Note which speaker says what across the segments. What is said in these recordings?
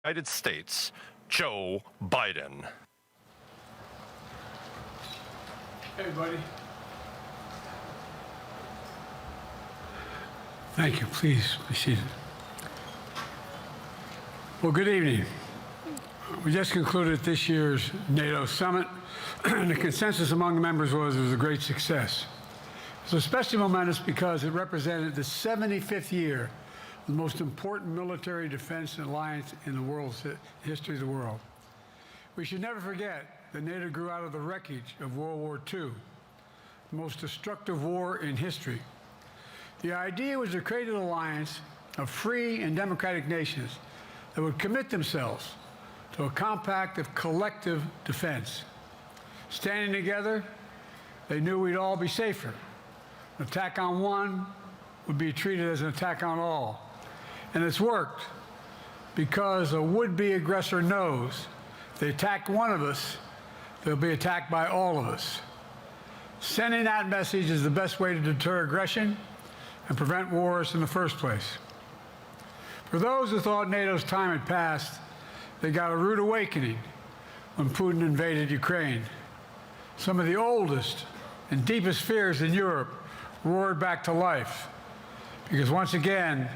Speaker 1: United States, Joe Biden.
Speaker 2: Hey, buddy. Thank you. Please be seated. Well, good evening. We just concluded this year's NATO Summit, and the consensus among the members was it was a great success. It was especially momentous because it represented the 75th year of the most important military defense alliance in the world's history of the world. We should never forget that NATO grew out of the wreckage of World War II, the most destructive war in history. The idea was to create an alliance of free and democratic nations that would commit themselves to a compact of collective defense. Standing together, they knew we'd all be safer. An attack on one would be treated as an attack on all. And it's worked because a would-be aggressor knows if they attack one of us, they'll be attacked by all of us. Sending that message is the best way to deter aggression and prevent wars in the first place. For those who thought NATO's time had passed, they got a rude awakening when Putin invaded Ukraine. Some of the oldest and deepest fears in Europe roared back to life because once again,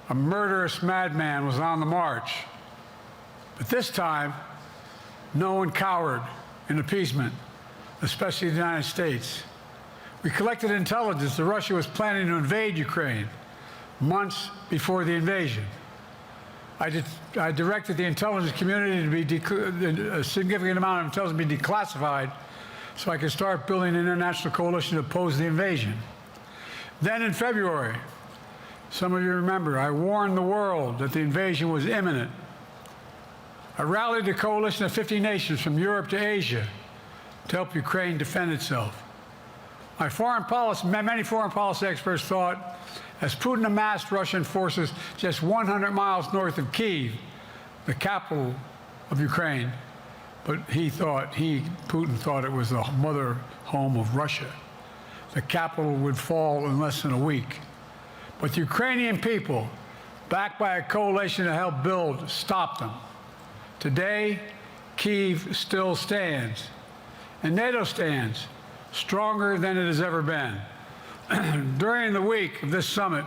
Speaker 2: a murderous madman was on the march. But this time, no one cowered in appeasement, especially the United States. We collected intelligence that Russia was planning to invade Ukraine months before the invasion. I directed the intelligence community to be a significant amount of intelligence to be declassified so I could start building an international coalition to oppose the invasion. Then in February, some of you remember, I warned the world that the invasion was imminent. I rallied a coalition of 50 nations from Europe to Asia to help Ukraine defend itself. Many foreign policy experts thought, as Putin amassed Russian forces just 100 miles north of Kyiv, the capital of Ukraine, but Putin thought it was the mother home of Russia. The capital would fall in less than a week. But the Ukrainian people, backed by a coalition to help build, stopped them. Today, Kyiv still stands, and NATO stands stronger than it has ever been. During the week of this summit,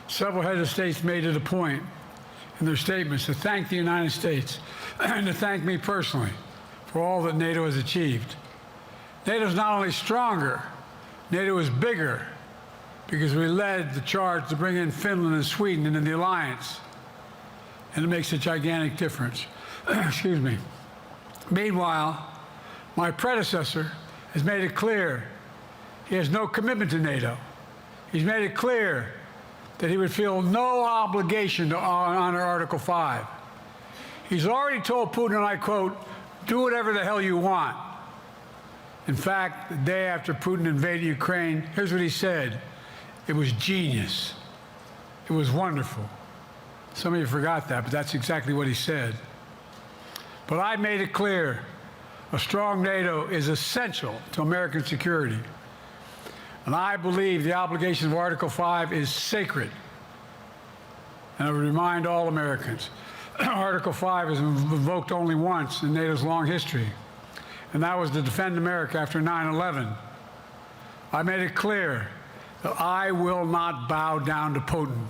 Speaker 2: several heads of states made it a point in their statements to thank the United States and to thank me personally for all that NATO has achieved. NATO is not only stronger, NATO is bigger because we led the charge to bring in Finland and Sweden into the alliance, and it makes a gigantic difference. Excuse me. Meanwhile, my predecessor has made it clear he has no commitment to NATO. He's made it clear that he would feel no obligation to honor Article 5. He's already told Putin, and I quote, "Do whatever the hell you want." In fact, the day after Putin invaded Ukraine, here's what he said. It was genius. It was wonderful. Some of you forgot that, but that's exactly what he said. But I made it clear, a strong NATO is essential to American security. And I believe the obligation of Article 5 is sacred. And I would remind all Americans, Article 5 is invoked only once in NATO's long history, and that was to defend America after 9/11. I made it clear that I will not bow down to Putin.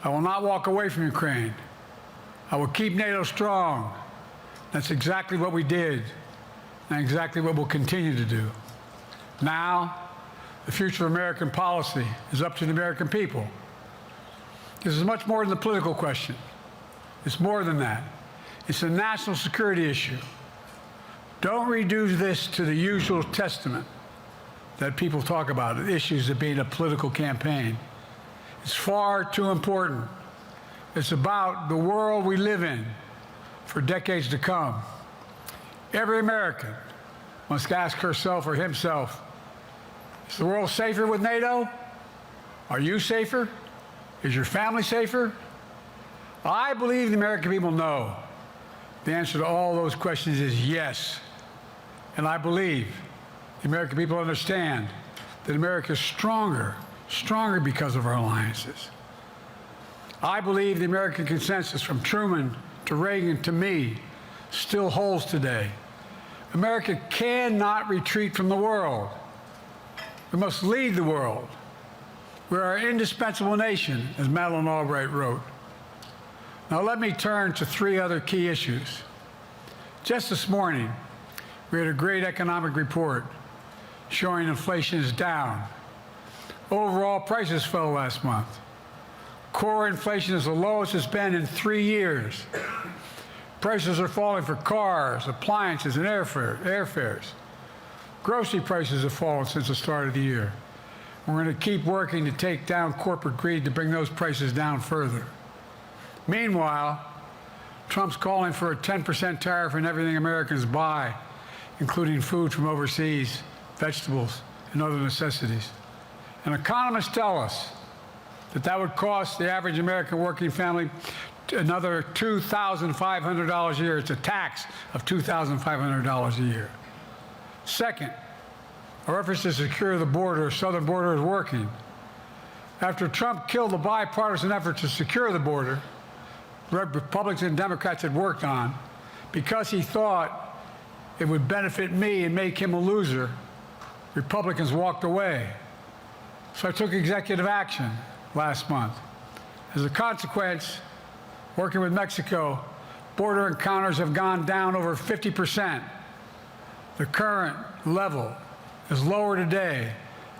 Speaker 2: I will not walk away from Ukraine. I will keep NATO strong. That's exactly what we did, and exactly what we'll continue to do. Now, the future of American policy is up to the American people. This is much more than a political question. It's more than that. It's a national security issue. Don't reduce this to the usual testament that people talk about, issues of being a political campaign. It's far too important. It's about the world we live in for decades to come. Every American must ask herself or himself, is the world safer with NATO? Are you safer? Is your family safer? I believe the American people know. The answer to all those questions is yes. And I believe the American people understand that America is stronger because of our alliances. I believe the American consensus from Truman to Reagan to me still holds today. America cannot retreat from the world. We must lead the world. We're an indispensable nation, as Madeleine Albright wrote. Now let me turn to three other key issues. Just this morning, we had a great economic report showing inflation is down. Overall prices fell last month. Core inflation is the lowest it's been in 3 years. Prices are falling for cars, appliances, and airfares. Grocery prices have fallen since the start of the year. We're going to keep working to take down corporate greed to bring those prices down further. Meanwhile, Trump's calling for a 10% tariff on everything Americans buy, including food from overseas, vegetables, and other necessities. And economists tell us that would cost the average American working family another $2,500 a year. It's a tax of $2,500 a year. Second, our efforts to secure the border, southern border, is working. After Trump killed the bipartisan effort to secure the border, Republicans and Democrats had worked on, because he thought it would benefit me and make him a loser, Republicans walked away. So I took executive action last month. As a consequence, working with Mexico, border encounters have gone down over 50%. The current level is lower today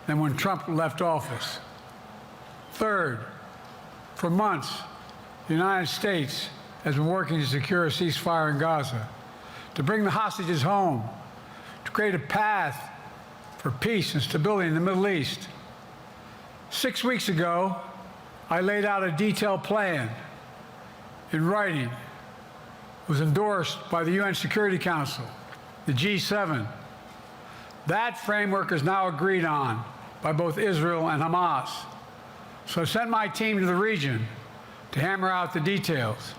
Speaker 2: than when Trump left office. Third, for months, the United States has been working to secure a ceasefire in Gaza, to bring the hostages home, to create a path for peace and stability in the Middle East. 6 weeks ago, I laid out a detailed plan in writing. It was endorsed by the UN Security Council, the G7. That framework is now agreed on by both Israel and Hamas. So I sent my team to the region to hammer out the details.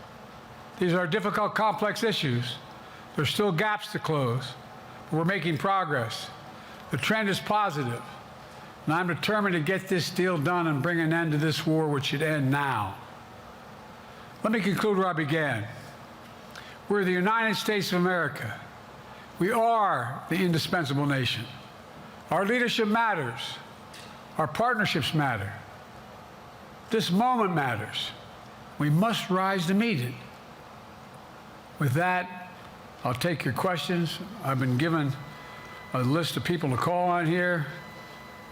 Speaker 2: These are difficult, complex issues. There's still gaps to close, but we're making progress. The trend is positive, and I'm determined to get this deal done and bring an end to this war, which should end now. Let me conclude where I began. We're the United States of America. We are the indispensable nation. Our leadership matters. Our partnerships matter. This moment matters. We must rise to meet it. With that, I'll take your questions. I've been given a list of people to call on here.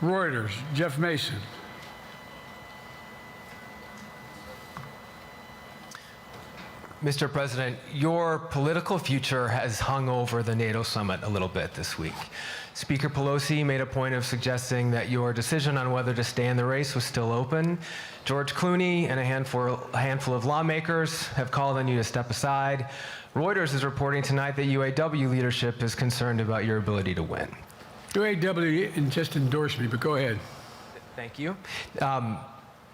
Speaker 2: Reuters, Jeff Mason.
Speaker 3: Mr. President, your political future has hung over the NATO summit a little bit this week. Speaker Pelosi made a point of suggesting that your decision on whether to stay in the race was still open. George Clooney and a handful of lawmakers have called on you to step aside. Reuters is reporting tonight that UAW leadership is concerned about your ability to win.
Speaker 2: UAW just endorsed me, but go ahead.
Speaker 3: Thank you.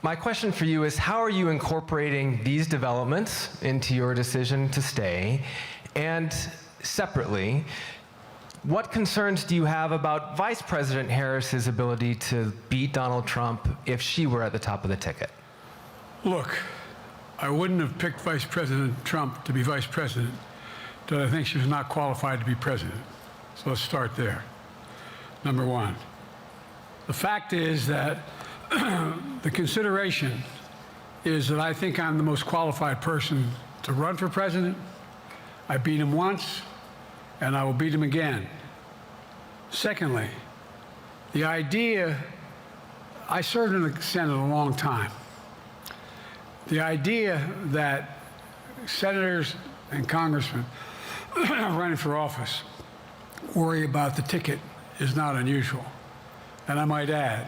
Speaker 3: My question for you is, how are you incorporating these developments into your decision to stay? And separately, what concerns do you have about Vice President Harris's ability to beat Donald Trump if she were at the top of the ticket?
Speaker 2: Look, I wouldn't have picked Vice President Trump to be vice president, but I think she was not qualified to be president. So let's start there. Number one. The fact is that the consideration is that I think I'm the most qualified person to run for president. I beat him once, and I will beat him again. Secondly, the idea, I served in the Senate a long time. The idea that senators and congressmen running for office worry about the ticket is not unusual. And I might add,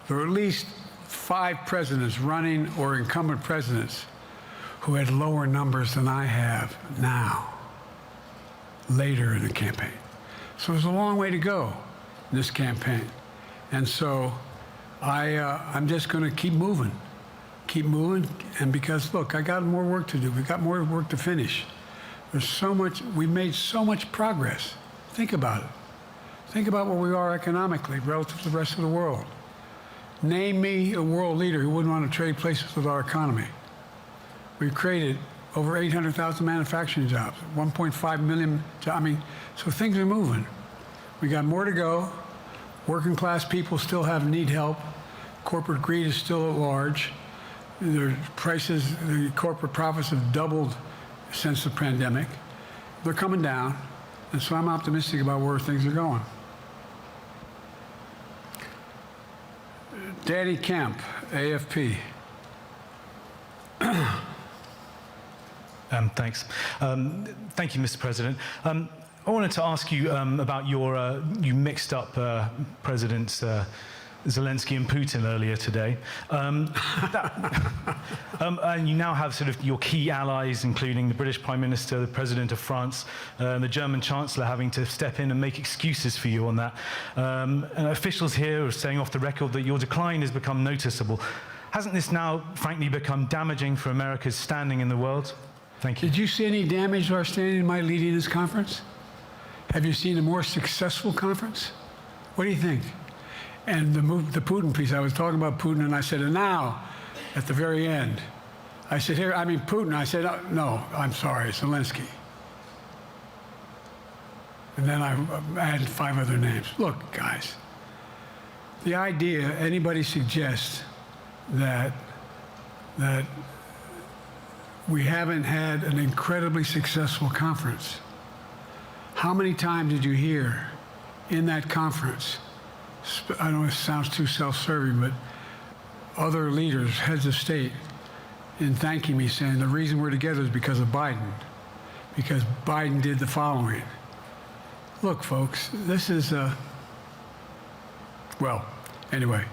Speaker 2: there are at least 5 presidents running or incumbent presidents who had lower numbers than I have now, later in the campaign. So there's a long way to go in this campaign. And so I'm just going to keep moving, and because, look, I got more work to do. We've got more work to finish. There's so much, we've made so much progress. Think about it. Think about where we are economically relative to the rest of the world. Name me a world leader who wouldn't want to trade places with our economy. We've created over 800,000 manufacturing jobs, 1.5 million jobs. I mean, so things are moving. We got more to go. Working class people still need help. Corporate greed is still at large. Their prices, the corporate profits have doubled since the pandemic. They're coming down, and so I'm optimistic about where things are going. Danny Kemp, AFP.
Speaker 4: Thanks. Thank you, Mr. President. I wanted to ask you about you mixed up Presidents Zelensky and Putin earlier today. And you now have sort of your key allies, including the British Prime Minister, the President of France, and the German Chancellor having to step in and make excuses for you on that. And officials here are saying off the record that your decline has become noticeable. Hasn't this now, frankly, become damaging for America's standing in the world? Thank you.
Speaker 2: Did you see any damage to our standing in my leading this conference? Have you seen a more successful conference? What do you think? And the Putin piece, I was talking about Putin, and I said, and now, at the very end, I said, here, I mean, Putin. I said, oh, no, I'm sorry, Zelensky. And then I added 5 other names. Look, guys, the idea anybody suggests that we haven't had an incredibly successful conference. How many times did you hear in that conference, I don't know if it sounds too self-serving, but other leaders, heads of state, in thanking me, saying the reason we're together is because of Biden, because Biden did the following. Look, folks, this is, well, anyway,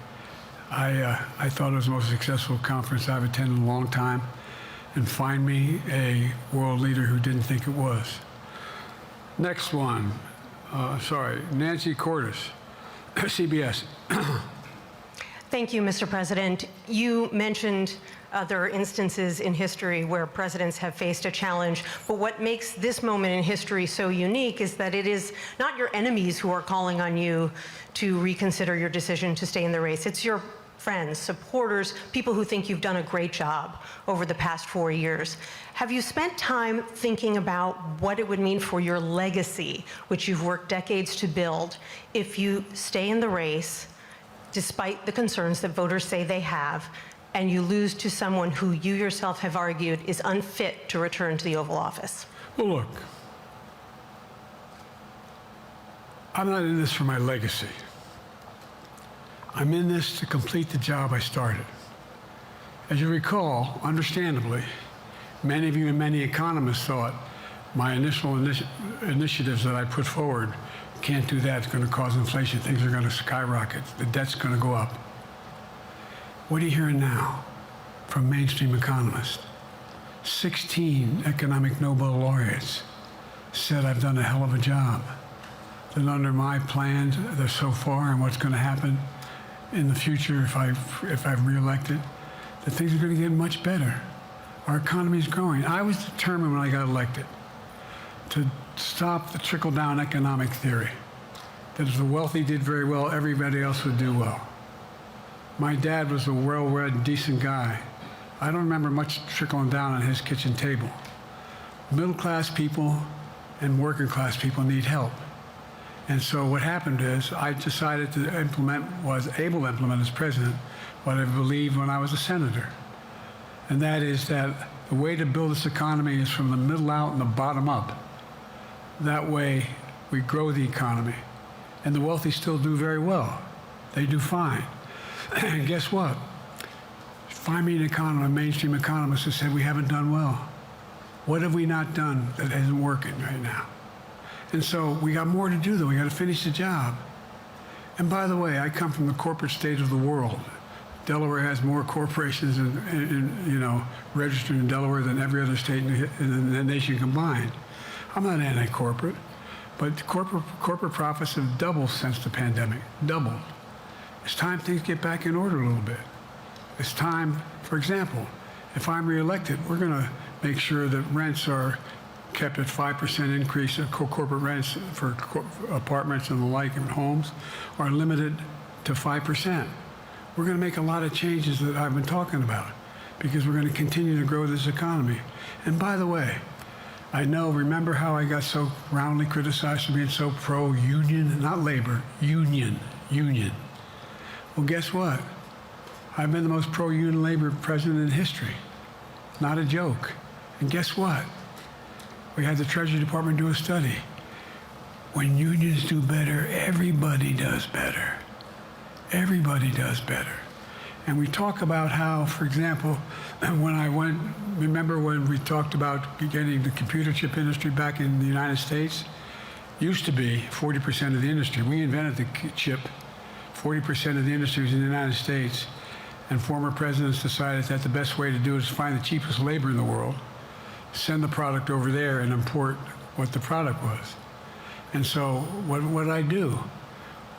Speaker 2: I thought it was the most successful conference I've attended in a long time, and find me a world leader who didn't think it was. Next one, Nancy Cordes, CBS.
Speaker 5: Thank you, Mr. President. You mentioned other instances in history where presidents have faced a challenge, but what makes this moment in history so unique is that it is not your enemies who are calling on you to reconsider your decision to stay in the race. It's your friends, supporters, people who think you've done a great job over the past 4 years. Have you spent time thinking about what it would mean for your legacy, which you've worked decades to build, if you stay in the race, despite the concerns that voters say they have, and you lose to someone who you yourself have argued is unfit to return to the Oval Office?
Speaker 2: Well, look, I'm not in this for my legacy. I'm in this to complete the job I started. As you recall, understandably, many of you and many economists thought my initial initiatives that I put forward, can't do that, it's going to cause inflation, things are going to skyrocket, the debt's going to go up. What are you hearing now from mainstream economists? 16 economic Nobel laureates said I've done a hell of a job. That under my plans so far and what's going to happen in the future if I'm reelected, that things are going to get much better. Our economy is growing. I was determined when I got elected to stop the trickle-down economic theory, that if the wealthy did very well, everybody else would do well. My dad was a well-read, decent guy. I don't remember much trickling down on his kitchen table. Middle-class people and working-class people need help. And so what happened is I decided to was able to implement as president what I believed when I was a senator. And that is that the way to build this economy is from the middle out and the bottom up. That way we grow the economy. And the wealthy still do very well. They do fine. And guess what? Find me an economist, a mainstream economist who said we haven't done well. What have we not done that isn't working right now? And so we got more to do, though. We got to finish the job. And by the way, I come from the corporate state of the world. Delaware has more corporations registered in Delaware than every other state in the nation combined. I'm not anti-corporate, but corporate profits have doubled since the pandemic, doubled. It's time things get back in order a little bit. It's time, for example, if I'm reelected, we're going to make sure that rents are kept at 5% increase in corporate rents for apartments and the like and homes are limited to 5%. We're going to make a lot of changes that I've been talking about. because we're going to continue to grow this economy. And by the way, remember how I got so roundly criticized for being so pro-union, not labor, union. Well, guess what? I've been the most pro-union labor president in history. Not a joke. And guess what? We had the Treasury Department do a study. When unions do better, everybody does better. Everybody does better. And we talk about how, for example, remember when we talked about getting the computer chip industry back in the United States? Used to be 40% of the industry. We invented the chip. 40% of the industry was in the United States. And former presidents decided that the best way to do it is find the cheapest labor in the world, send the product over there, and import what the product was. And so what did I do?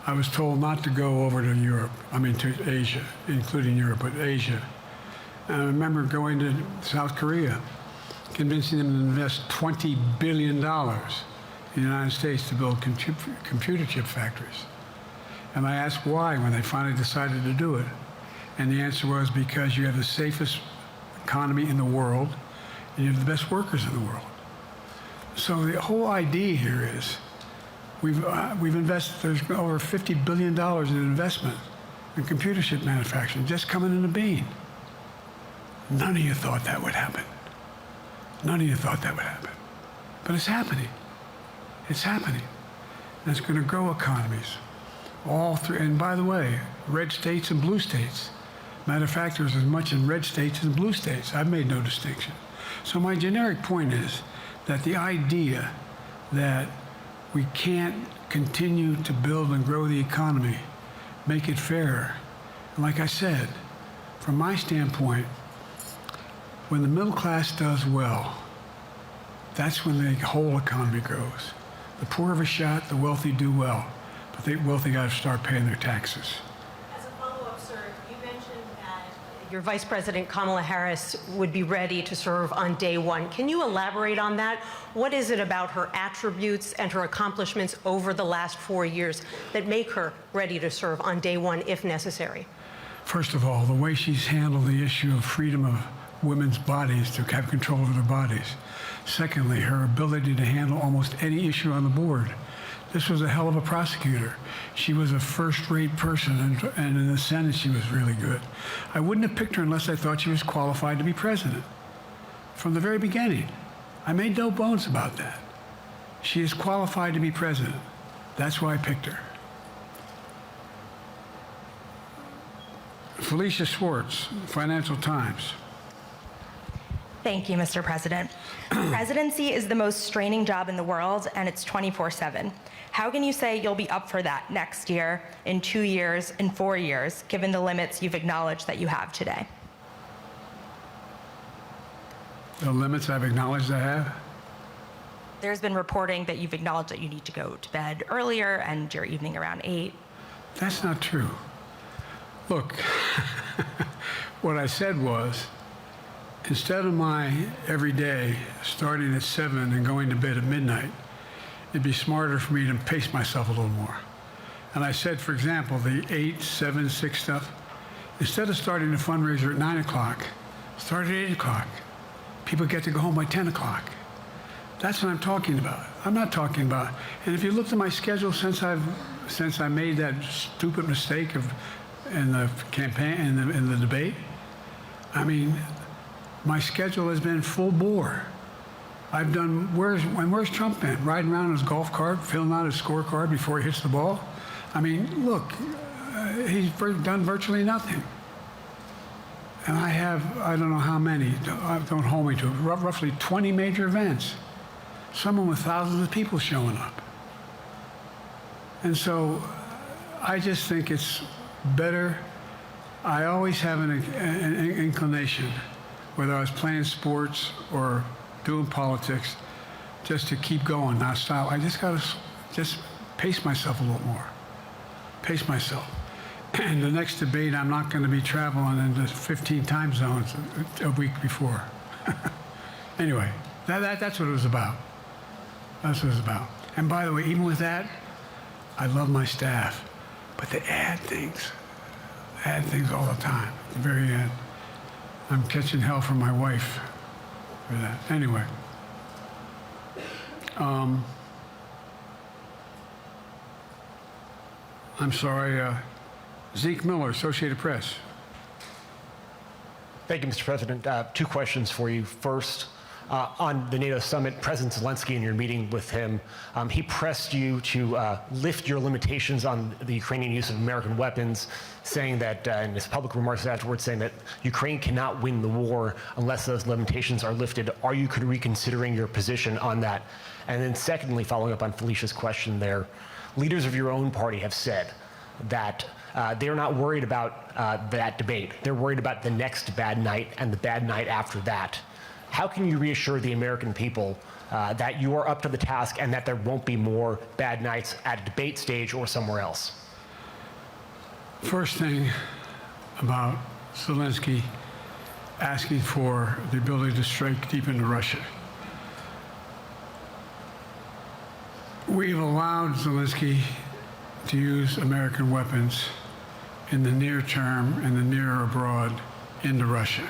Speaker 2: I was told not to go over to Europe, to Asia, including Europe, but Asia. And I remember going to South Korea, convincing them to invest $20 billion in the United States to build computer chip factories. And I asked why when they finally decided to do it. And the answer was because you have the safest economy in the world and you have the best workers in the world. So the whole idea here is we've invested, there's over $50 billion in investment in computer chip manufacturing just coming in the bean. None of you thought that would happen. None of you thought that would happen. But it's happening. It's happening. And it's going to grow economies. All through, and by the way, red states and blue states. Matter of fact, there's as much in red states as blue states. I've made no distinction. So my generic point is that the idea that we can't continue to build and grow the economy, make it fairer. And like I said, from my standpoint, when the middle class does well, that's when the whole economy grows. The poor have a shot, the wealthy do well, but the wealthy got to start paying their taxes.
Speaker 5: As a follow-up, sir, you mentioned that your Vice President Kamala Harris would be ready to serve on day one. Can you elaborate on that? What is it about her attributes and her accomplishments over the last 4 years that make her ready to serve on day one if necessary?
Speaker 2: First of all, the way she's handled the issue of freedom of women's bodies to have control over their bodies. Secondly, her ability to handle almost any issue on the board. This was a hell of a prosecutor. She was a first-rate person, and in the Senate, she was really good. I wouldn't have picked her unless I thought she was qualified to be president. From the very beginning, I made no bones about that. She is qualified to be president. That's why I picked her. Felicia Schwartz, Financial Times.
Speaker 6: Thank you, Mr. President. Presidency is the most straining job in the world, and it's 24/7. How can you say you'll be up for that next year, in 2 years, in 4 years, given the limits you've acknowledged that you have today?
Speaker 2: The limits I've acknowledged I have?
Speaker 6: There's been reporting that you've acknowledged that you need to go to bed earlier and your evening around 8.
Speaker 2: That's not true. Look, what I said was, instead of my every day starting at 7 and going to bed at midnight, it'd be smarter for me to pace myself a little more. And I said, for example, the 8, 7, 6 stuff, instead of starting a fundraiser at 9 o'clock, start at 8 o'clock. People get to go home by 10 o'clock. That's what I'm talking about. I'm not talking about, and if you looked at my schedule since I made that stupid mistake in the campaign, in the debate, I mean, my schedule has been full bore. I've done, where's Trump been? Riding around in his golf cart, filling out his scorecard before he hits the ball? I mean, look, he's done virtually nothing. And I have, I don't know how many, don't hold me to it, roughly 20 major events. Some with thousands of people showing up. And so I just think it's better. I always have an inclination, whether I was playing sports or doing politics, just to keep going, not stop. I just got to pace myself a little more. Pace myself. And the next debate, I'm not going to be traveling into 15 time zones a week before. Anyway, that's what it was about. That's what it was about. And by the way, even with that, I love my staff, but they add things all the time at the very end. I'm catching hell from my wife for that. Anyway. I'm sorry, Zeke Miller, Associated Press.
Speaker 7: Thank you, Mr. President. Two questions for you. First, on the NATO summit, President Zelensky, in your meeting with him, he pressed you to lift your limitations on the Ukrainian use of American weapons, saying that, in his public remarks afterwards, saying that Ukraine cannot win the war unless those limitations are lifted. Are you reconsidering your position on that? And then secondly, following up on Felicia's question there, leaders of your own party have said that they're not worried about that debate. They're worried about the next bad night and the bad night after that. How can you reassure the American people that you are up to the task and that there won't be more bad nights at a debate stage or somewhere else?
Speaker 2: First thing about Zelensky asking for the ability to strike deep into Russia. We've allowed Zelensky to use American weapons in the near term and the near or abroad into Russia.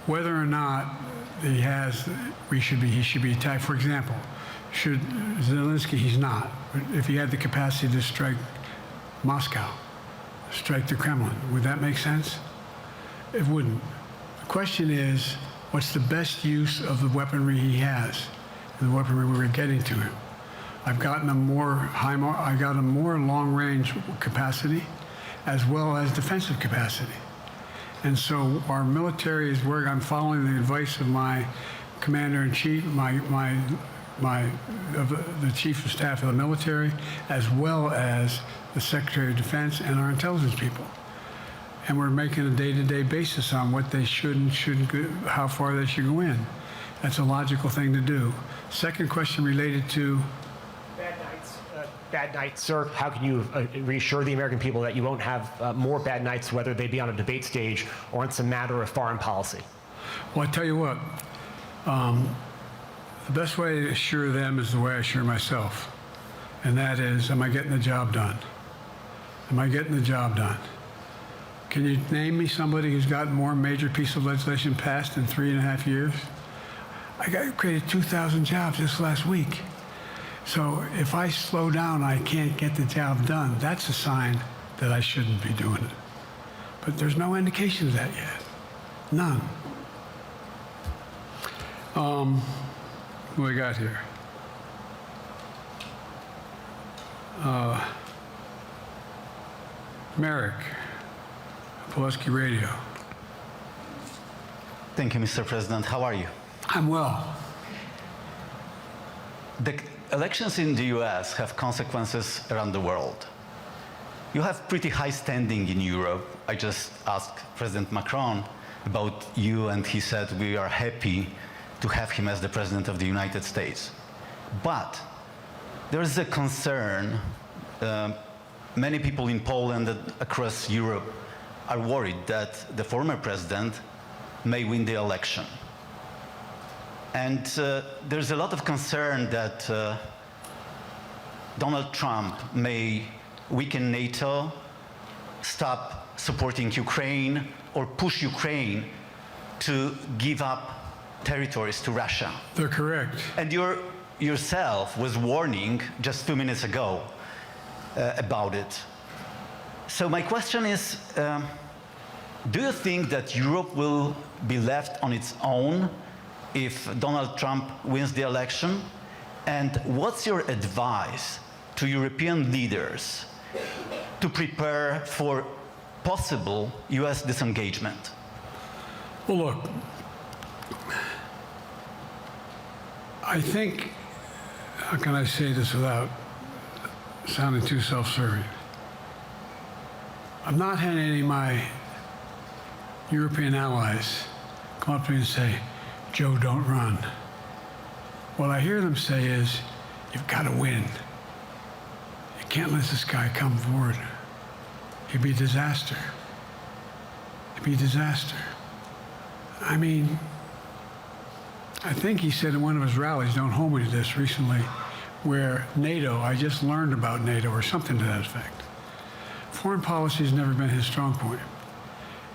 Speaker 2: Whether or not he should be attacked. For example, should Zelensky, he's not, but if he had the capacity to strike Moscow, strike the Kremlin, would that make sense? It wouldn't. The question is, what's the best use of the weaponry he has, and the weaponry we're getting to him? I've gotten a more long-range capacity, as well as defensive capacity. And so our military is where I'm following the advice of my commander-in-chief, the chief of staff of the military, as well as the Secretary of Defense and our intelligence people. And we're making a day-to-day basis on what they should and shouldn't go, how far they should go in. That's a logical thing to do. Second question related to
Speaker 7: Bad nights, sir. How can you reassure the American people that you won't have more bad nights, whether they be on a debate stage or it's a matter of foreign policy?
Speaker 2: Well, I tell you what, the best way to assure them is the way I assure myself. And that is, am I getting the job done? Am I getting the job done? Can you name me somebody who's gotten more major piece of legislation passed in 3.5 years? I created 2,000 jobs just last week. So if I slow down, I can't get the job done. That's a sign that I shouldn't be doing it. But there's no indication of that yet. None. What do we got here? Merrick, Pulaski Radio.
Speaker 8: Thank you, Mr. President. How are you?
Speaker 2: I'm well.
Speaker 8: The elections in the US have consequences around the world. You have pretty high standing in Europe. I just asked President Macron about you, and he said we are happy to have him as the President of the United States. But there is a concern. Many people in Poland and across Europe are worried that the former president may win the election. And there's a lot of concern that Donald Trump may weaken NATO, stop supporting Ukraine, or push Ukraine to give up territories to Russia.
Speaker 2: They're correct.
Speaker 8: And you yourself was warning just a few minutes ago about it. So my question is, do you think that Europe will be left on its own if Donald Trump wins the election? And what's your advice to European leaders to prepare for possible US disengagement?
Speaker 2: Well, look, I think, how can I say this without sounding too self-serving? I'm not having any of my European allies come up to me and say, Joe, don't run. What I hear them say is, you've got to win. You can't let this guy come forward. It'd be a disaster. It'd be a disaster. I mean, I think he said in one of his rallies, don't hold me to this, recently, where NATO, I just learned about NATO or something to that effect. Foreign policy has never been his strong point.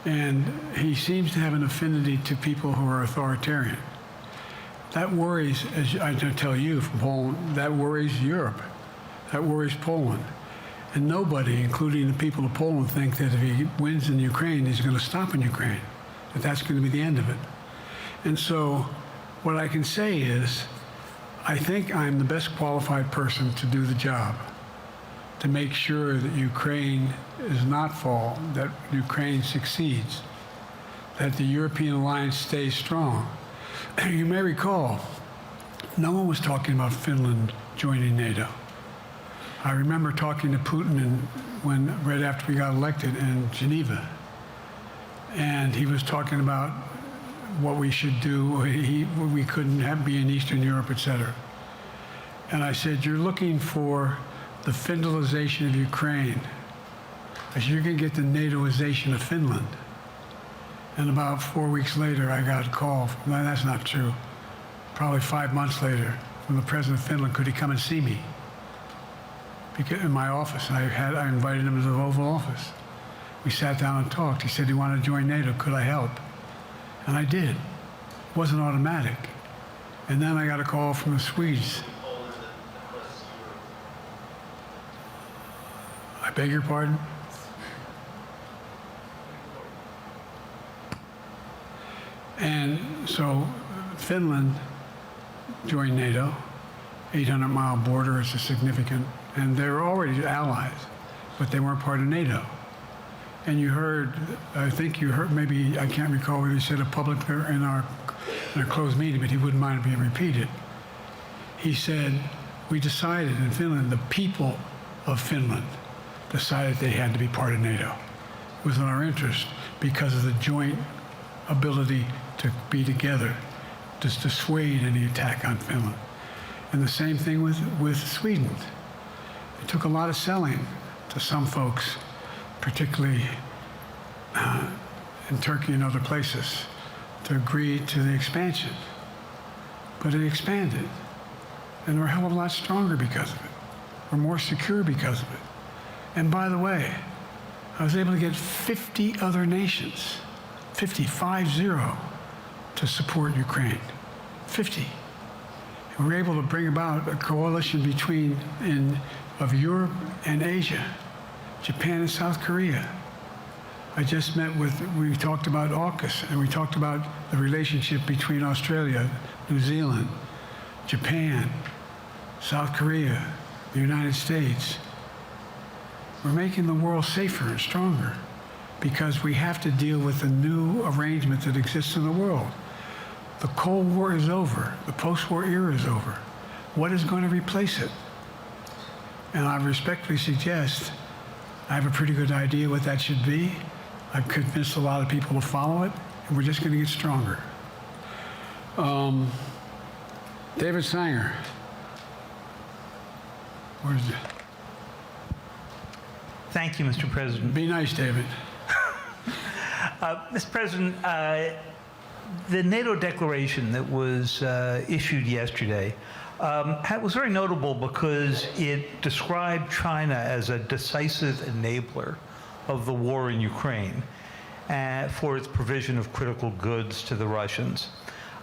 Speaker 2: And he seems to have an affinity to people who are authoritarian. That worries, as I tell you from Poland, that worries Europe. That worries Poland. And nobody, including the people of Poland, think that if he wins in Ukraine, he's going to stop in Ukraine, that that's going to be the end of it. And so what I can say is, I think I'm the best qualified person to do the job, to make sure that Ukraine does not fall, that Ukraine succeeds, that the European alliance stays strong. You may recall, no one was talking about Finland joining NATO. I remember talking to Putin right after we got elected in Geneva, and he was talking about what we should do. We couldn't be in Eastern Europe, et cetera. And I said, you're looking for the Finlandization of Ukraine. I said, you're going to get the NATOization of Finland. And about 4 weeks later, I got a call. No, that's not true. Probably 5 months later, from the president of Finland, could he come and see me? In my office. I invited him to the Oval Office. We sat down and talked. He said he wanted to join NATO. Could I help? And I did. It wasn't automatic. And then I got a call from the Swedes. I beg your pardon? And so Finland joined NATO. 800-mile border is a significant, and they were already allies, but they weren't part of NATO. And you heard, I think you heard, maybe, I can't recall whether he said it publicly or in our closed meeting, but he wouldn't mind it being repeated. He said, we decided in Finland, the people of Finland decided they had to be part of NATO. It was in our interest because of the joint ability to be together, to dissuade any attack on Finland. And the same thing with Sweden. It took a lot of selling to some folks, particularly in Turkey and other places, to agree to the expansion. But it expanded. And we're a hell of a lot stronger because of it. We're more secure because of it. And by the way, I was able to get 50 other nations, 50, to support Ukraine. 50. And we were able to bring about a coalition of Europe and Asia, Japan and South Korea. I just met we talked about AUKUS, and we talked about the relationship between Australia, New Zealand, Japan, South Korea, the United States. We're making the world safer and stronger because we have to deal with the new arrangement that exists in the world. The Cold War is over. The post-war era is over. What is going to replace it? And I respectfully suggest I have a pretty good idea what that should be. I've convinced a lot of people to follow it, and we're just going to get stronger. David Sanger. Where's it?
Speaker 9: Thank you, Mr. President.
Speaker 2: Be nice, David.
Speaker 9: Mr. President, the NATO declaration that was issued yesterday was very notable because it described China as a decisive enabler of the war in Ukraine for its provision of critical goods to the Russians.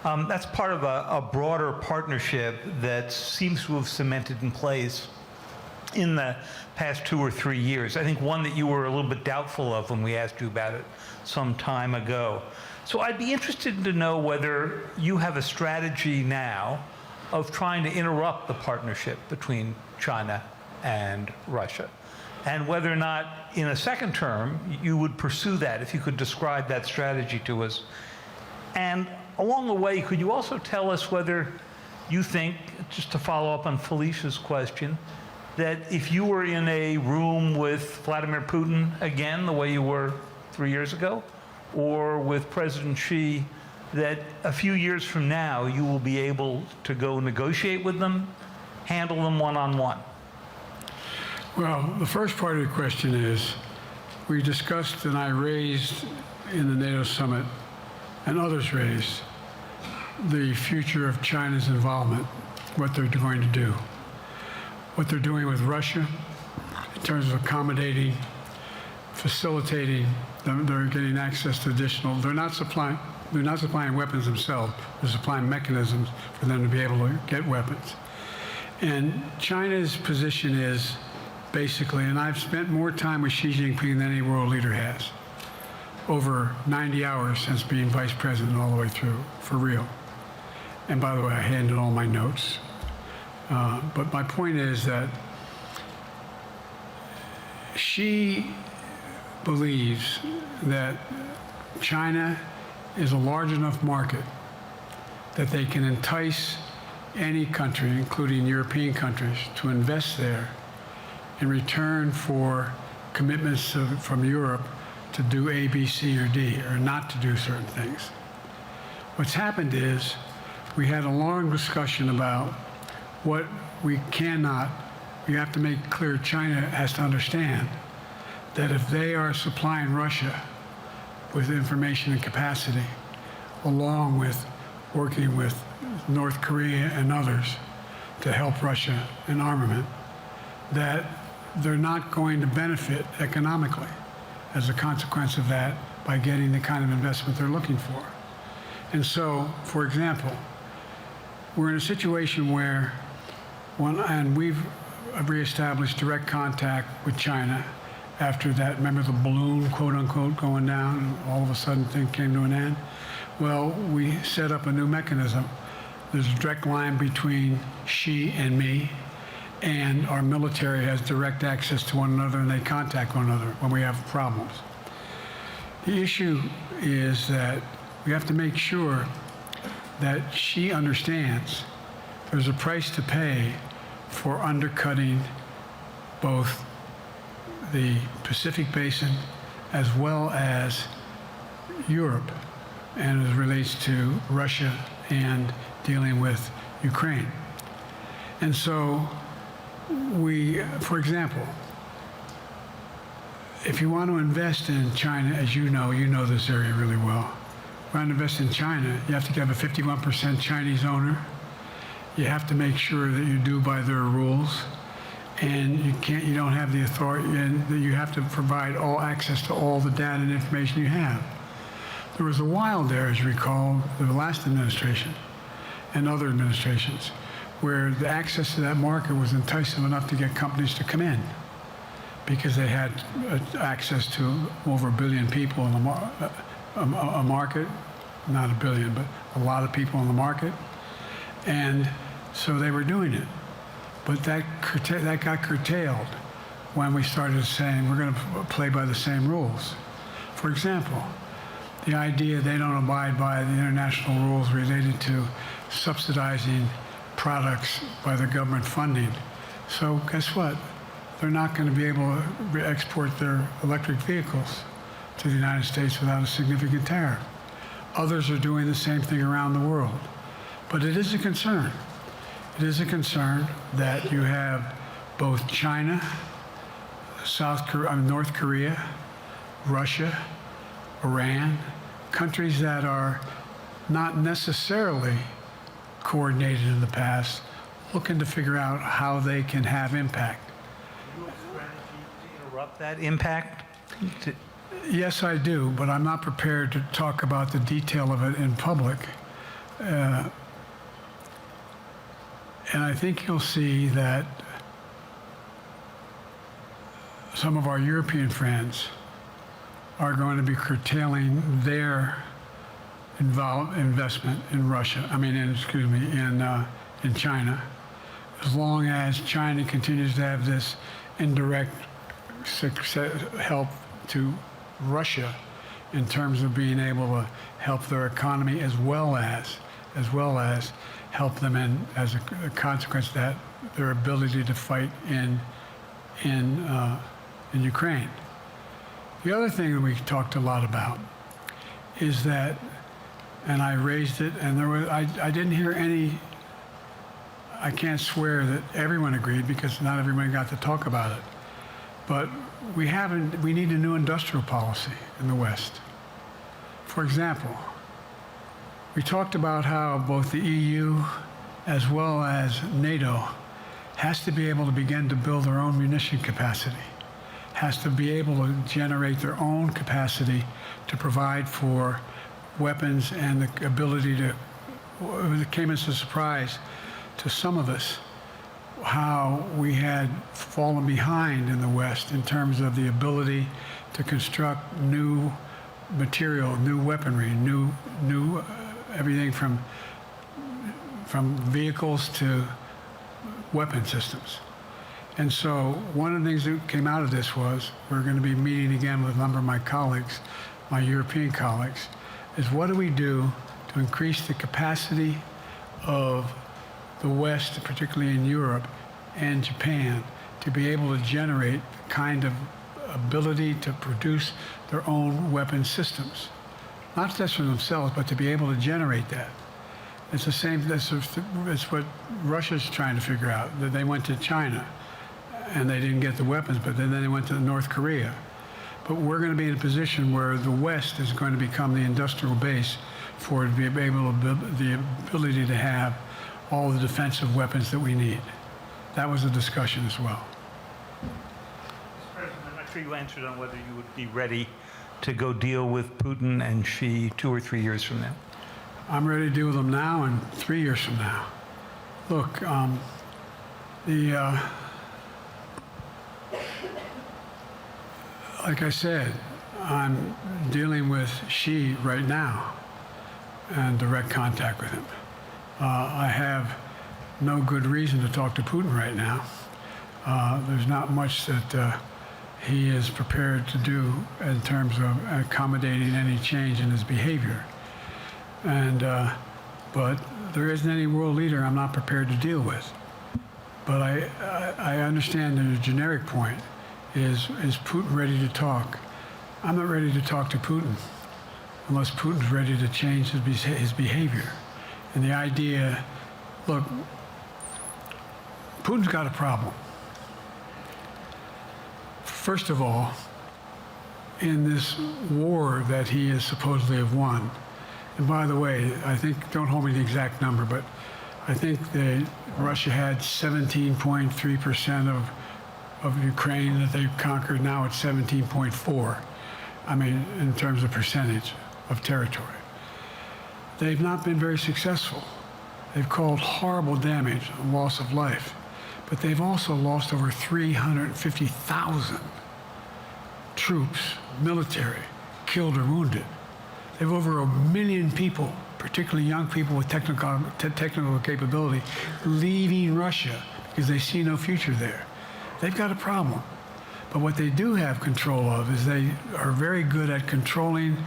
Speaker 9: That's part of a broader partnership that seems to have cemented in place in the past 2 or 3 years. I think one that you were a little bit doubtful of when we asked you about it some time ago. So I'd be interested to know whether you have a strategy now of trying to interrupt the partnership between China and Russia, and whether or not in a second term you would pursue that, if you could describe that strategy to us. And along the way, could you also tell us whether you think, just to follow up on Felicia's question, that if you were in a room with Vladimir Putin again, the way you were 3 years ago, or with President Xi, that a few years from now you will be able to go negotiate with them, handle them one-on-one?
Speaker 2: Well, the first part of the question is, we discussed and I raised in the NATO Summit, and others raised, the future of China's involvement, what they're going to do, what they're doing with Russia in terms of accommodating facilitating them. They're getting access to additional. They're not supplying weapons themselves. They're supplying mechanisms for them to be able to get weapons. And China's position is basically, and I've spent more time with Xi Jinping than any world leader has, over 90 hours since being vice president all the way through, for real. And by the way, I handed all my notes. But my point is that Xi believes that China is a large enough market that they can entice any country, including European countries, to invest there in return for commitments from Europe to do A, B, C, or D, or not to do certain things. What's happened is we had a long discussion about what we cannot, we have to make clear China has to understand that if they are supplying Russia with information and capacity, along with working with North Korea and others to help Russia in armament, that they're not going to benefit economically as a consequence of that by getting the kind of investment they're looking for. And so, for example, we're in a situation where, and we've reestablished direct contact with China after that, remember the balloon, quote unquote, going down, and all of a sudden things came to an end? Well, we set up a new mechanism. There's a direct line between Xi and me, and our military has direct access to one another, and they contact one another when we have problems. The issue is that we have to make sure that Xi understands there's a price to pay for undercutting both the Pacific Basin as well as Europe, and as it relates to Russia and dealing with Ukraine. And so we, for example, if you want to invest in China, as you know this area really well. If you want to invest in China, you have to have a 51% Chinese owner. You have to make sure that you do by their rules. And you don't have the authority, and you have to provide all access to all the data and information you have. There was a while there, as you recall, the last administration and other administrations, where the access to that market was enticing enough to get companies to come in because they had access to over 1 billion people in a market, not 1 billion, but a lot of people in the market. And so they were doing it. But that got curtailed when we started saying we're going to play by the same rules. For example, the idea they don't abide by the international rules related to subsidizing products by the government funding. So guess what? They're not going to be able to export their electric vehicles to the United States without a significant tariff. Others are doing the same thing around the world. But it is a concern. It is a concern that you have both China, North Korea, Russia, Iran, countries that are not necessarily coordinated in the past, looking to figure out how they can have impact.
Speaker 9: Do you have a strategy to interrupt that impact?
Speaker 2: Yes, I do, but I'm not prepared to talk about the detail of it in public. And I think you'll see that some of our European friends are going to be curtailing their investment in Russia. In China, as long as China continues to have this indirect help to Russia in terms of being able to help their economy as well as help them in, as a consequence of that, their ability to fight in Ukraine. The other thing that we talked a lot about is that, and I raised it, and I didn't hear any, I can't swear that everyone agreed because not everyone got to talk about it, but we need a new industrial policy in the West. For example, we talked about how both the EU as well as NATO has to be able to begin to build their own munition capacity, has to be able to generate their own capacity to provide for weapons and the ability to, it came as a surprise to some of us how we had fallen behind in the West in terms of the ability to construct new material, new weaponry, new everything from vehicles to weapon systems. And so one of the things that came out of this was we're going to be meeting again with a number of my colleagues, my European colleagues, is what do we do to increase the capacity of the West, particularly in Europe and Japan, to be able to generate the kind of ability to produce their own weapon systems. Not just for themselves, but to be able to generate that. It's the same, it's what Russia's trying to figure out, that they went to China and they didn't get the weapons, but then they went to North Korea. But we're going to be in a position where the West is going to become the industrial base for it to be able to build the ability to have all the defensive weapons that we need. That was a discussion as well.
Speaker 9: Mr. President, I'm not sure you answered on whether you would be ready to go deal with Putin and Xi 2 or 3 years from now.
Speaker 2: I'm ready to deal with them now and 3 years from now. Look, like I said, I'm dealing with Xi right now and direct contact with him. I have no good reason to talk to Putin right now. There's not much that he is prepared to do in terms of accommodating any change in his behavior. And, but there isn't any world leader I'm not prepared to deal with. But I understand the generic point is Putin ready to talk? I'm not ready to talk to Putin unless Putin's ready to change his behavior. And the idea, look, Putin's got a problem. First of all, in this war that he is supposedly have won, and by the way, I think, don't hold me to the exact number, but I think that Russia had 17.3% of Ukraine that they conquered. Now it's 17.4. I mean, in terms of percentage of territory. They've not been very successful. They've caused horrible damage and loss of life, but they've also lost over 350,000 troops, military, killed or wounded. They have over 1 million people, particularly young people with technical capability, leaving Russia because they see no future there. They've got a problem. But what they do have control of is they are very good at controlling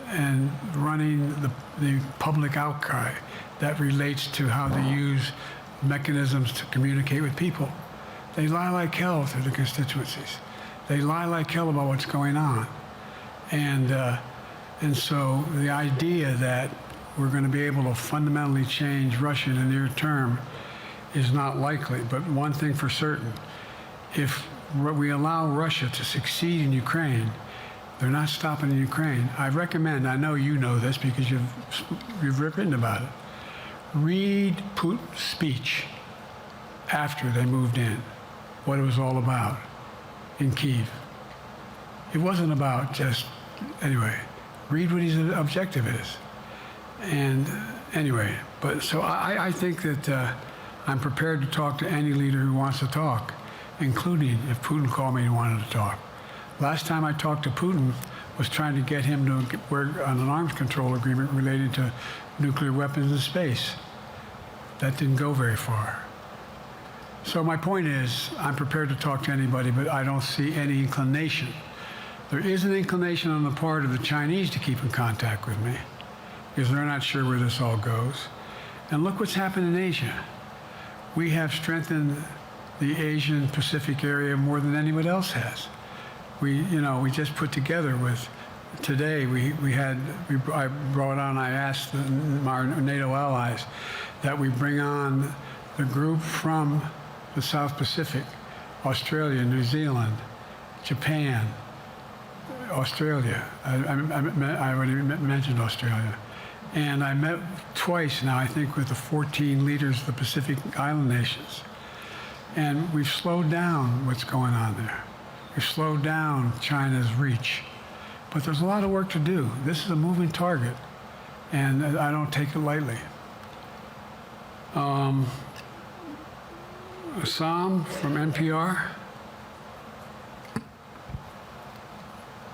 Speaker 2: and running the public outcry that relates to how they use mechanisms to communicate with people. They lie like hell to the constituencies. They lie like hell about what's going on. And so the idea that we're going to be able to fundamentally change Russia in the near term is not likely. But one thing for certain, if we allow Russia to succeed in Ukraine, they're not stopping in Ukraine. I recommend, I know you know this because you've written about it, read Putin's speech after they moved in, what it was all about in Kyiv. It wasn't about just, anyway, read what his objective is. And anyway, but so I think that I'm prepared to talk to any leader who wants to talk, including if Putin called me and wanted to talk. Last time I talked to Putin was trying to get him to work on an arms control agreement related to nuclear weapons in space. That didn't go very far. So my point is, I'm prepared to talk to anybody, but I don't see any inclination. There is an inclination on the part of the Chinese to keep in contact with me because they're not sure where this all goes. And look what's happened in Asia. We have strengthened the Asian Pacific area more than anyone else has. We just put together with, today I brought on, I asked our NATO allies that we bring on the group from the South Pacific, Australia, New Zealand, Japan, Australia. I already mentioned Australia. And I met twice now, I think, with the 14 leaders of the Pacific Island nations. And we've slowed down what's going on there. We've slowed down China's reach. But there's a lot of work to do. This is a moving target, and I don't take it lightly. Assam from NPR.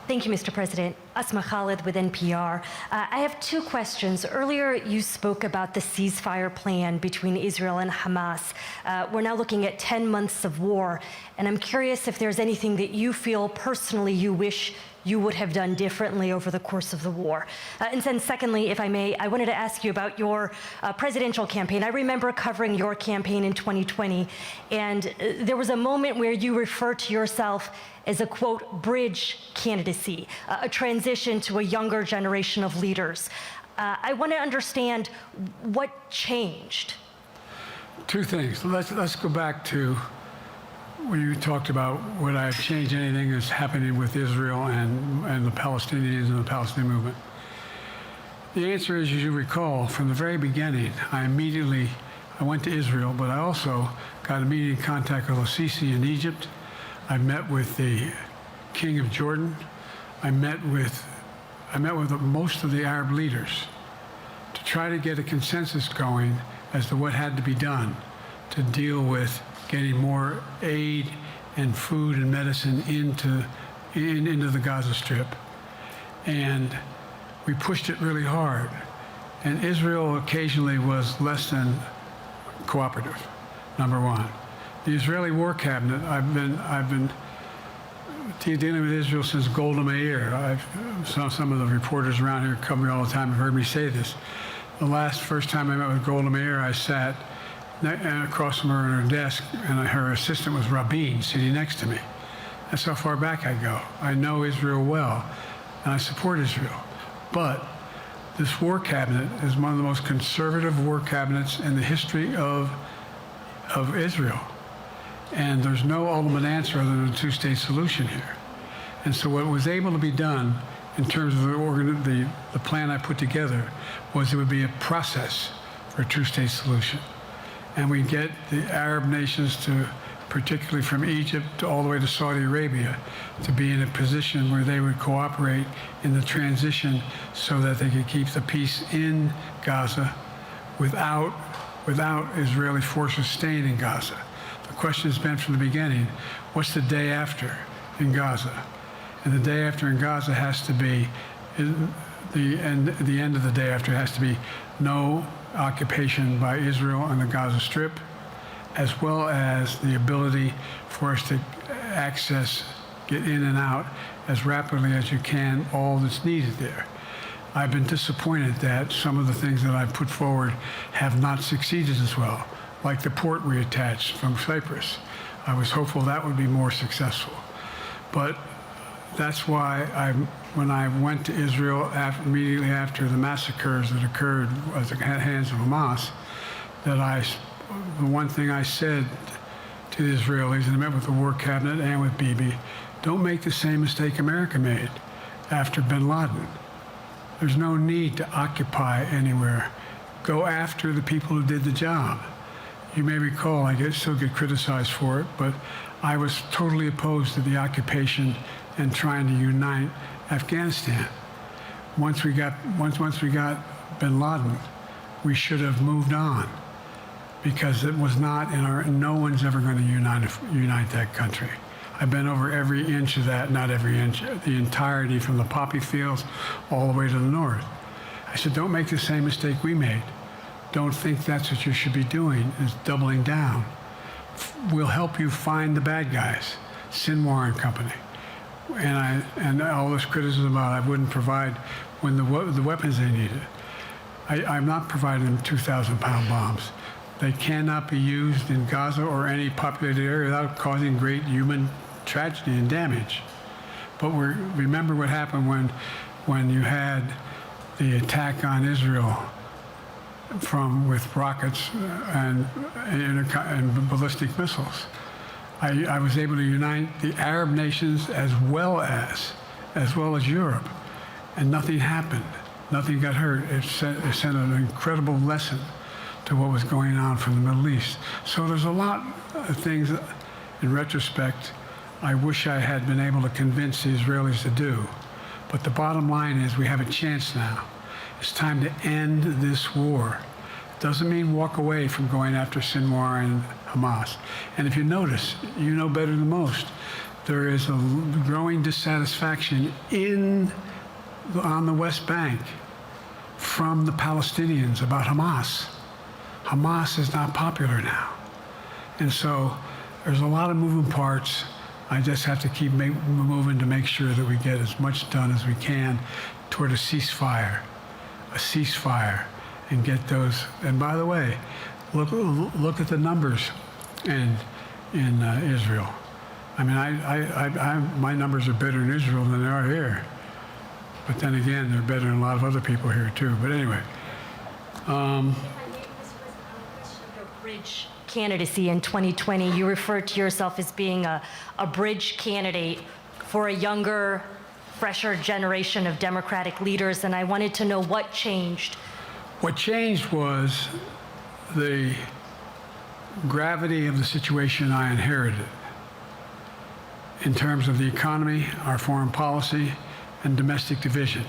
Speaker 10: Thank you, Mr. President. Asma Khalid with NPR. I have two questions. Earlier, you spoke about the ceasefire plan between Israel and Hamas. We're now looking at 10 months of war, and I'm curious if there's anything that you feel personally you wish you would have done differently over the course of the war. And then secondly, if I may, I wanted to ask you about your presidential campaign. I remember covering your campaign in 2020, and there was a moment where you referred to yourself as a, quote, bridge candidacy, a transition to a younger generation of leaders. I want to understand what changed.
Speaker 2: Two things. Let's go back to when you talked about would I have changed anything that's happening with Israel and the Palestinians and the Palestinian movement. The answer is, as you recall, from the very beginning, I went to Israel, but I also got immediate contact with al-Sisi in Egypt. I met with the King of Jordan. I met with most of the Arab leaders to try to get a consensus going as to what had to be done to deal with getting more aid and food and medicine into the Gaza Strip. And we pushed it really hard. And Israel occasionally was less than cooperative, number one. The Israeli War Cabinet, I've been dealing with Israel since Golda Meir. Some of the reporters around here come here all the time have heard me say this. The first time I met with Golda Meir, I sat across from her at her desk, and her assistant was Rabin sitting next to me. That's how far back I go. I know Israel well, and I support Israel. But this war cabinet is one of the most conservative war cabinets in the history of Israel. And there's no ultimate answer other than a two-state solution here. And so what was able to be done in terms of the plan I put together was it would be a process for a two-state solution. And we get the Arab nations to, particularly from Egypt all the way to Saudi Arabia, to be in a position where they would cooperate in the transition so that they could keep the peace in Gaza without Israeli forces staying in Gaza. The question has been from the beginning, what's the day after in Gaza? And the day after in Gaza has to be, the end of the day after has to be no occupation by Israel on the Gaza Strip, as well as the ability for us to get in and out as rapidly as you can, all that's needed there. I've been disappointed that some of the things that I've put forward have not succeeded as well, like the port we attached from Cyprus. I was hopeful that would be more successful. But that's why when I went to Israel immediately after the massacres that occurred at the hands of Hamas, the one thing I said to the Israelis, and I met with the War Cabinet and with Bibi, don't make the same mistake America made after bin Laden. There's no need to occupy anywhere. Go after the people who did the job. You may recall, I still get criticized for it, but I was totally opposed to the occupation and trying to unite Afghanistan. Once we got bin Laden, we should have moved on, because it was not no one's ever going to unite that country. I've been over every inch of that, not every inch, the entirety from the poppy fields all the way to the north. I said, don't make the same mistake we made. Don't think that's what you should be doing, is doubling down. We'll help you find the bad guys, Sinwar and company. And all this criticism about I wouldn't provide when the weapons they needed. I'm not providing them 2,000-pound bombs. They cannot be used in Gaza or any populated area without causing great human tragedy and damage. But remember what happened when you had the attack on Israel with rockets and ballistic missiles. I was able to unite the Arab nations as well as Europe, and nothing happened. Nothing got hurt. It sent an incredible lesson to what was going on from the Middle East. So there's a lot of things, in retrospect, I wish I had been able to convince the Israelis to do. But the bottom line is we have a chance now. It's time to end this war. Doesn't mean walk away from going after Sinwar and Hamas. And if you notice, you know better than most, there is a growing dissatisfaction on the West Bank from the Palestinians about Hamas. Hamas is not popular now. And so there's a lot of moving parts. I just have to keep moving to make sure that we get as much done as we can toward a ceasefire, and get those. And by the way, look at the numbers in Israel. I mean, my numbers are better in Israel than they are here. But then again, they're better than a lot of other people here too. But anyway.
Speaker 10: If I may, Mr. President, on the question of your bridge candidacy in 2020, you referred to yourself as being a bridge candidate for a younger, fresher generation of Democratic leaders, and I wanted to know what changed.
Speaker 2: What changed was the gravity of the situation I inherited in terms of the economy, our foreign policy, and domestic division.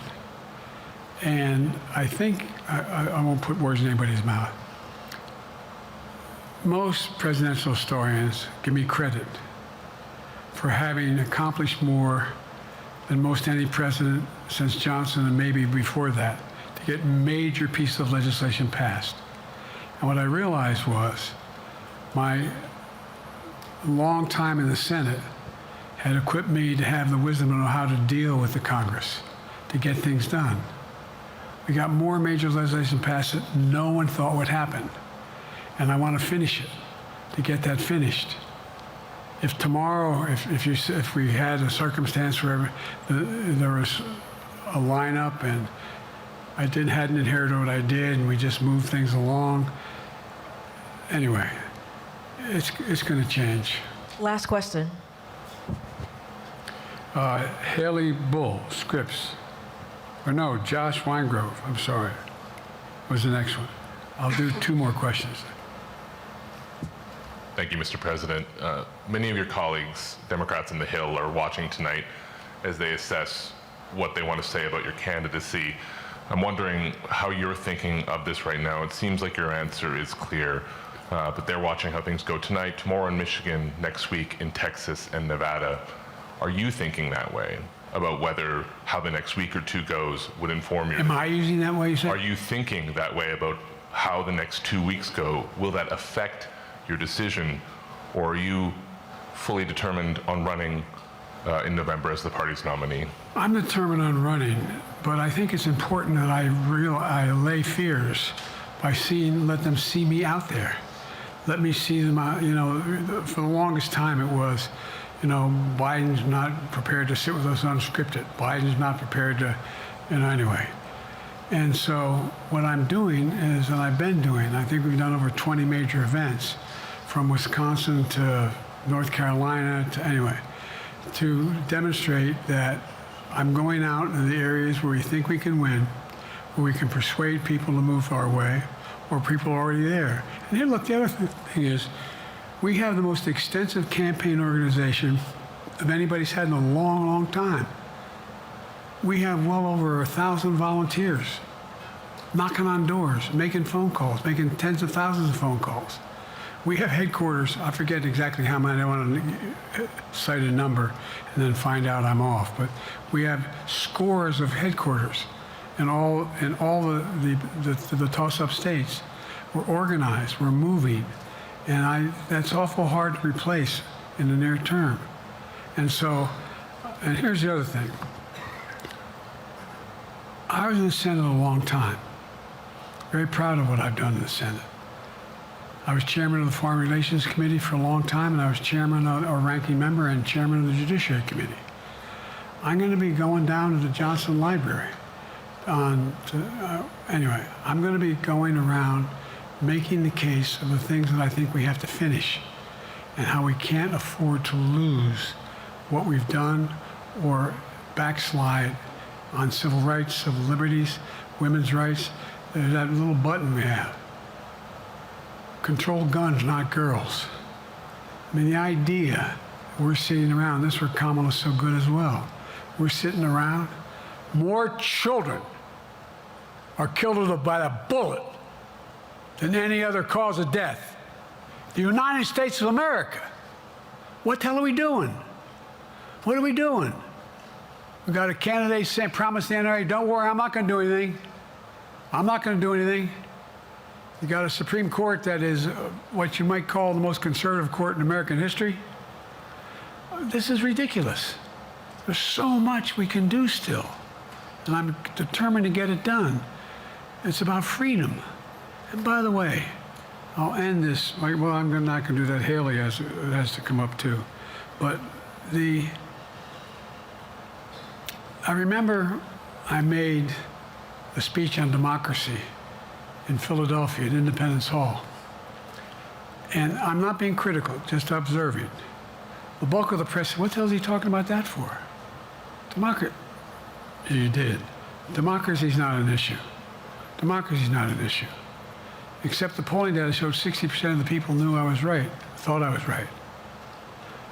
Speaker 2: And I think, I won't put words in anybody's mouth. Most presidential historians give me credit for having accomplished more than most any president since Johnson and maybe before that to get major pieces of legislation passed. And what I realized was my long time in the Senate had equipped me to have the wisdom to know how to deal with the Congress to get things done. We got more major legislation passed that no one thought would happen. And I want to finish it, to get that finished. If tomorrow, if we had a circumstance where there was a lineup and I hadn't inherited what I did and we just moved things along, anyway, it's going to change.
Speaker 11: Last question.
Speaker 2: Haley Bull, Scripps. Or no, Josh Weingrove, I'm sorry, was the next one. I'll do 2 more questions.
Speaker 12: Thank you, Mr. President. Many of your colleagues, Democrats in the Hill, are watching tonight as they assess what they want to say about your candidacy. I'm wondering how you're thinking of this right now. It seems like your answer is clear, but they're watching how things go tonight, tomorrow in Michigan, next week in Texas and Nevada. Are you thinking that way about how the next week or 2 goes would inform your...
Speaker 2: Am I using that way, you said?
Speaker 12: Are you thinking that way about how the next 2 weeks go? Will that affect your decision, or are you fully determined on running in November as the party's nominee?
Speaker 2: I'm determined on running, but I think it's important that I allay fears by let them see me out there. Let me see them out, for the longest time it was, Biden's not prepared to sit with us unscripted. Biden's not prepared to, anyway. And so what I'm doing is, and I've been doing, I think we've done over 20 major events, from Wisconsin to North Carolina to demonstrate that I'm going out in the areas where we think we can win, where we can persuade people to move our way, or people are already there. And here, look, the other thing is, we have the most extensive campaign organization of anybody's had in a long, long time. We have well over 1,000 volunteers knocking on doors, making phone calls, making tens of thousands of phone calls. We have headquarters, I forget exactly how many, I want to cite a number and then find out I'm off, but we have scores of headquarters in all the toss-up states. We're organized, we're moving, and that's awful hard to replace in the near term. And here's the other thing. I was in the Senate a long time. Very proud of what I've done in the Senate. I was chairman of the Foreign Relations Committee for a long time, and I was chairman or ranking member and chairman of the Judiciary Committee. I'm going to be going down to the Johnson Library. Anyway, I'm going to be going around making the case of the things that I think we have to finish and how we can't afford to lose what we've done or backslide on civil rights, civil liberties, women's rights. There's that little button we have. Control guns, not girls. I mean, the idea we're sitting around. This is where Kamala's so good as well. We're sitting around. More children are killed by a bullet than any other cause of death. The United States of America. What the hell are we doing? What are we doing? We got a candidate saying, promise the NRA, don't worry, I'm not going to do anything. I'm not going to do anything. You got a Supreme Court that is what you might call the most conservative court in American history. This is ridiculous. There's so much we can do still, and I'm determined to get it done. It's about freedom. And by the way, I'll end this. Well, I'm not going to do that. Haley has to come up too. But I remember I made a speech on democracy in Philadelphia at Independence Hall. And I'm not being critical, just observing. The bulk of the press said, what the hell is he talking about that for? Democracy. You did. Democracy is not an issue. Democracy is not an issue. Except the polling data showed 60% of the people knew I was right, thought I was right.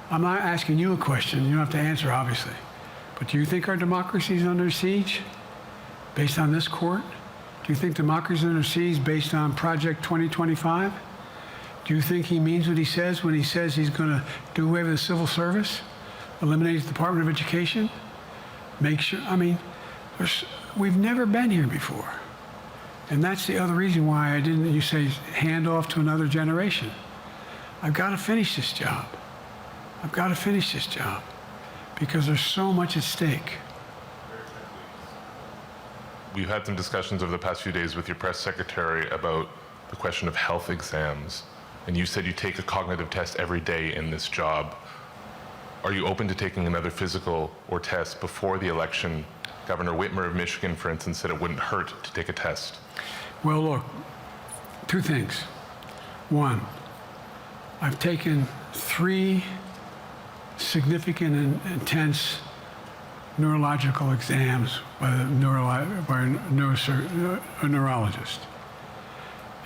Speaker 2: I'm not asking you a question. You don't have to answer, obviously. But do you think our democracy is under siege based on this court? Do you think democracy is under siege based on Project 2025? Do you think he means what he says when he says he's going to do away with the civil service, eliminate the Department of Education, make sure, I mean, we've never been here before. And that's the other reason why you say, hand off to another generation. I've got to finish this job. I've got to finish this job because there's so much at stake.
Speaker 12: We've had some discussions over the past few days with your press secretary about the question of health exams. And you said you take a cognitive test every day in this job. Are you open to taking another physical or test before the election? Governor Whitmer of Michigan, for instance, said it wouldn't hurt to take a test.
Speaker 2: Well, look, two things. One, I've taken 3 significant and intense neurological exams by a neurologist.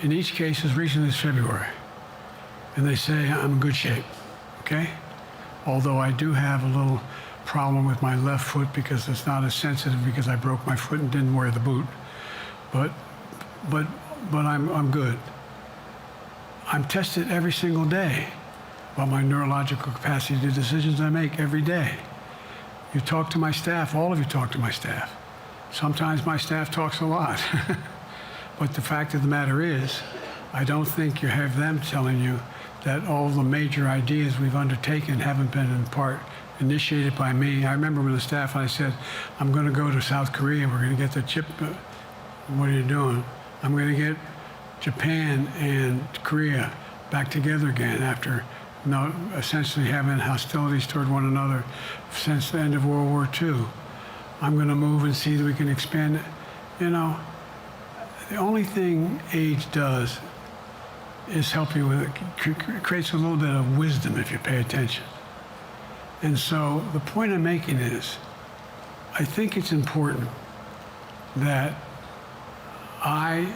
Speaker 2: In each case, as recently as February. And they say I'm in good shape, okay? Although I do have a little problem with my left foot because it's not as sensitive because I broke my foot and didn't wear the boot. But I'm good. I'm tested every single day about my neurological capacity, the decisions I make every day. You talk to my staff, all of you talk to my staff. Sometimes my staff talks a lot. But the fact of the matter is, I don't think you have them telling you that all the major ideas we've undertaken haven't been in part initiated by me. I remember when the staff, I said, I'm going to go to South Korea, we're going to get the chip. What are you doing? I'm going to get Japan and Korea back together again after essentially having hostilities toward one another since the end of World War II. I'm going to move and see that we can expand it. You know, the only thing age does is help you with it. Creates a little bit of wisdom if you pay attention. And so the point I'm making is, I think it's important that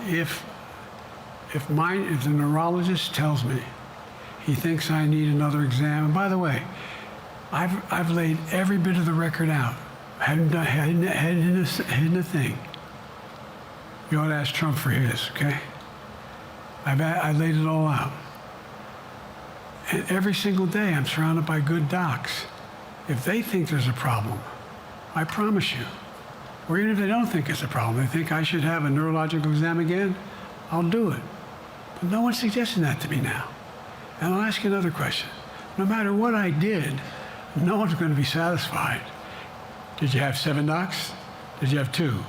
Speaker 2: if the neurologist tells me he thinks I need another exam, and by the way, I've laid every bit of the record out. Hadn't hidden a thing. You ought to ask Trump for his, okay? I laid it all out. And every single day I'm surrounded by good docs. If they think there's a problem, I promise you, or even if they don't think it's a problem, they think I should have a neurological exam again, I'll do it. But no one's suggesting that to me now. And I'll ask you another question. No matter what I did, no one's going to be satisfied. Did you have 7 docs? Did you have 2?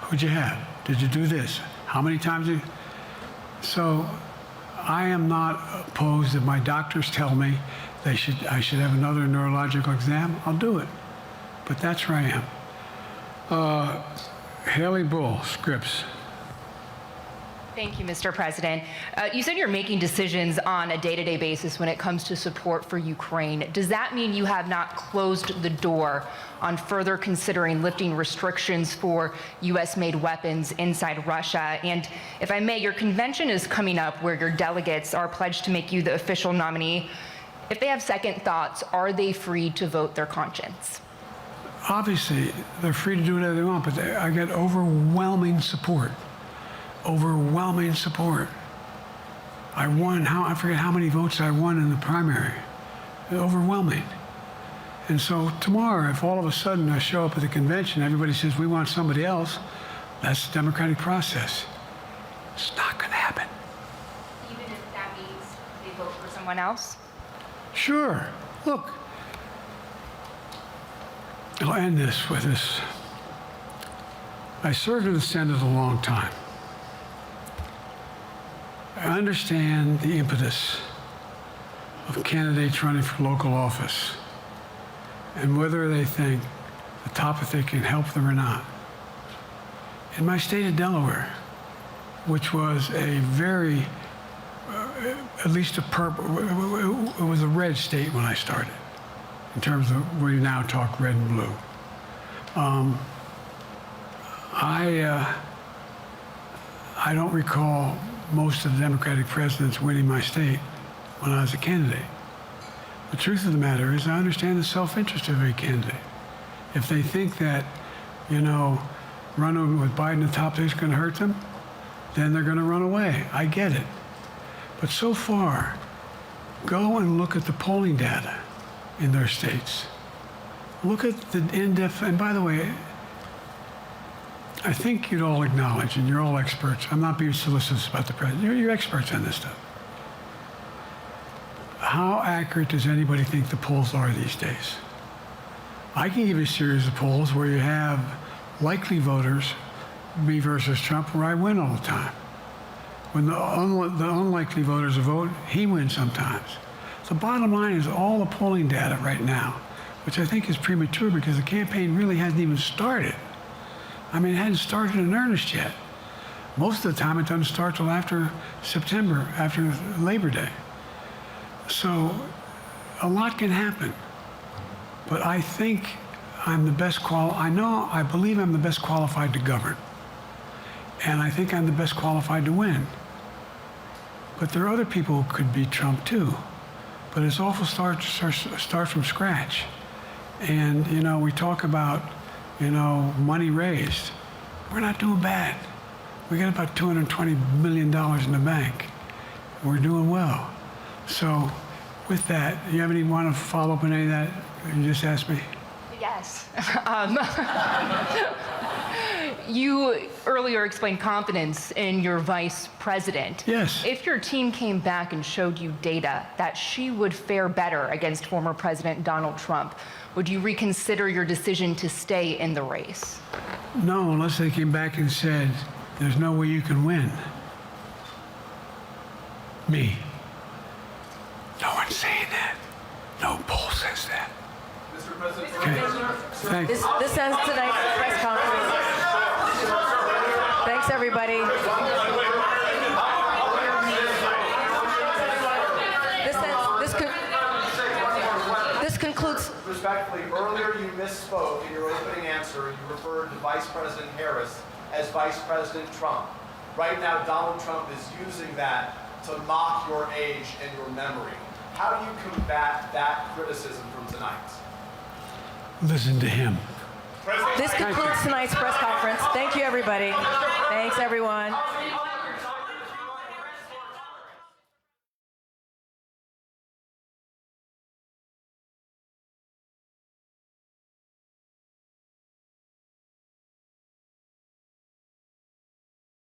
Speaker 2: Who'd you have? Did you do this? How many times did you? So I am not opposed if my doctors tell me I should have another neurological exam, I'll do it. But that's where I am. Haley Bull, Scripps.
Speaker 11: Thank you, Mr. President. You said you're making decisions on a day-to-day basis when it comes to support for Ukraine. Does that mean you have not closed the door on further considering lifting restrictions for U.S.-made weapons inside Russia? And if I may, your convention is coming up where your delegates are pledged to make you the official nominee If they have second thoughts, are they free to vote their conscience?
Speaker 2: Obviously, they're free to do whatever they want, but I get overwhelming support. Overwhelming support. I won, I forget how many votes I won in the primary. Overwhelming. And so tomorrow, if all of a sudden I show up at the convention, everybody says, we want somebody else, that's the democratic process. It's not going to happen.
Speaker 11: Even if that means they vote for someone else?
Speaker 2: Sure. Look, I'll end this with this. I served in the Senate a long time. I understand the impetus of candidates running for local office and whether they think the topic can help them or not. In my state of Delaware, which was a very, at least a purple, it was a red state when I started, in terms of we now talk red and blue. I don't recall most of the Democratic presidents winning my state when I was a candidate. The truth of the matter is I understand the self-interest of every candidate. If they think that, running with Biden at the top is going to hurt them, then they're going to run away. I get it. But so far, go and look at the polling data in their states. Look at the in-depth, and by the way, I think you'd all acknowledge, and you're all experts, I'm not being solicitous about the president, you're experts on this stuff. How accurate does anybody think the polls are these days? I can give you a series of polls where you have likely voters, me versus Trump, where I win all the time. When the unlikely voters vote, he wins sometimes. The bottom line is all the polling data right now, which I think is premature because the campaign really hasn't even started. I mean, it hadn't started in earnest yet. Most of the time, it doesn't start till after September, after Labor Day. So a lot can happen. But I think I'm the best I believe I'm the best qualified to govern. And I think I'm the best qualified to win. But there are other people who could beat Trump too. But it's awful start from scratch. And, we talk about, money raised. We're not doing bad. We got about $220 million in the bank. We're doing well. So with that, you have want to follow up on any of that you just asked me?
Speaker 11: Yes. You earlier explained confidence in your vice president.
Speaker 2: Yes.
Speaker 11: If your team came back and showed you data that she would fare better against former President Donald Trump, would you reconsider your decision to stay in the race?
Speaker 2: No, unless they came back and said, there's no way you can win. Me. No one's saying that. No poll says that.
Speaker 13: Mr. President,
Speaker 2: Okay. Thanks.
Speaker 14: This ends tonight's press conference. Thanks, everybody. This concludes.
Speaker 13: Respectfully, earlier you misspoke in your opening answer. You referred to Vice President Harris as Vice President Trump. Right now, Donald Trump is using that to mock your age and your memory. How do you combat that criticism from tonight?
Speaker 2: Listen to him.
Speaker 14: This concludes tonight's press conference. Thank you, everybody. Thanks, everyone.